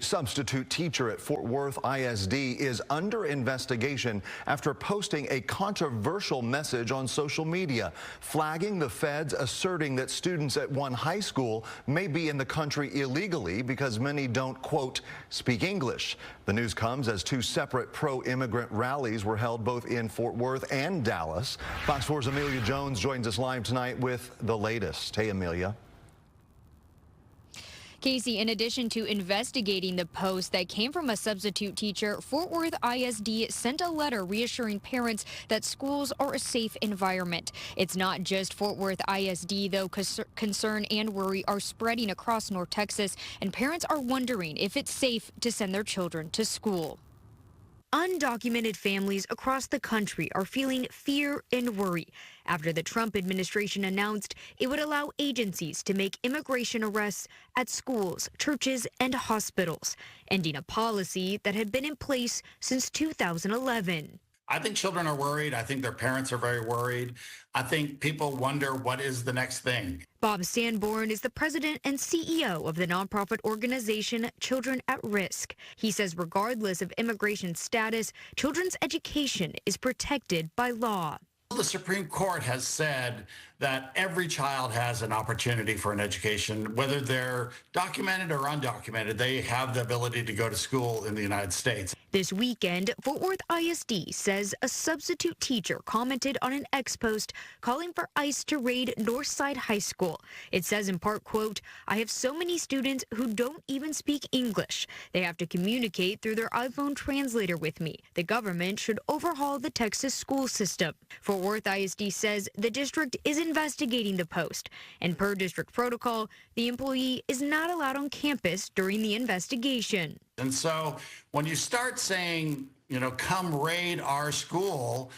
substitute teacher at Fort Worth ISD is under investigation after posting a controversial message on social media, flagging the feds, asserting that students at one high school may be in the country illegally because many don't, quote, speak English. The news comes as two separate pro-immigrant rallies were held both in Fort Worth and Dallas. Fox 4's Amelia Jones joins us live tonight with the latest. Hey, Amelia. Casey, in addition to investigating the post that came from a substitute teacher, Fort Worth ISD sent a letter reassuring parents that schools are a safe environment. It's not just Fort Worth ISD, though. Concern and worry are spreading across North Texas, and parents are wondering if it's safe to send their children to school. Undocumented families across the country are feeling fear and worry after the Trump administration announced it would allow agencies to make immigration arrests at schools, churches, and hospitals, ending a policy that had been in place since 2011. I think children are worried. I think their parents are very worried. I think people wonder what is the next thing. Bob Sanborn is the president and CEO of the nonprofit organization Children at Risk. He says regardless of immigration status, children's education is protected by law. The Supreme Court has said that every child has an opportunity for an education, whether they're documented or undocumented. They have the ability to go to school in the United States. This weekend, Fort Worth ISD says a substitute teacher commented on an X post calling for ICE to raid Northside High School. It says in part, quote, "I have so many students who don't even speak English. They have to communicate through their iPhone translator with me. The government should overhaul the Texas school system." Fort Worth ISD says the district is investigating the post, and per district protocol, the employee is not allowed on campus during the investigation. And so when you start saying, come raid our school,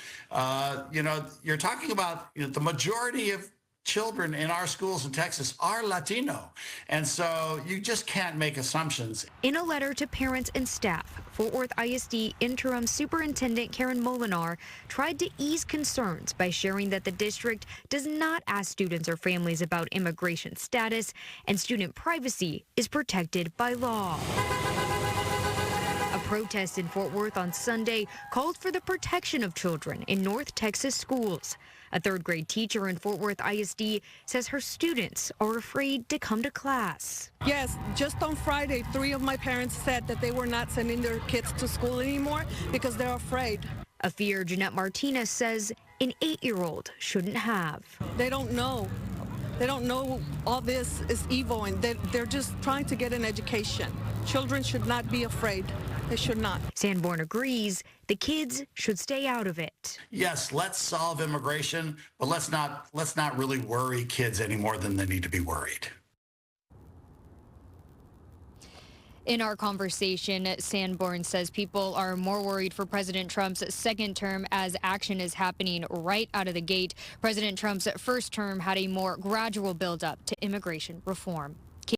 you're talking about the majority of children in our schools in Texas are Latino. And so you just can't make assumptions. In a letter to parents and staff, Fort Worth ISD Interim Superintendent Karen Molinar tried to ease concerns by sharing that the district does not ask students or families about immigration status, and student privacy is protected by law. A protest in Fort Worth on Sunday called for the protection of children in North Texas schools. A third-grade teacher in Fort Worth ISD says her students are afraid to come to class. Yes, just on Friday, 3 of my parents said that they were not sending their kids to school anymore because they're afraid. A fear Jeanette Martinez says an 8-year-old shouldn't have. They don't know. They don't know all this is evil, and they're just trying to get an education. Children should not be afraid. They should not. Sanborn agrees the kids should stay out of it. Yes, let's solve immigration, but let's not really worry kids any more than they need to be worried. In our conversation, Sanborn says people are more worried for President Trump's second term as action is happening right out of the gate. President Trump's first term had a more gradual buildup to immigration reform.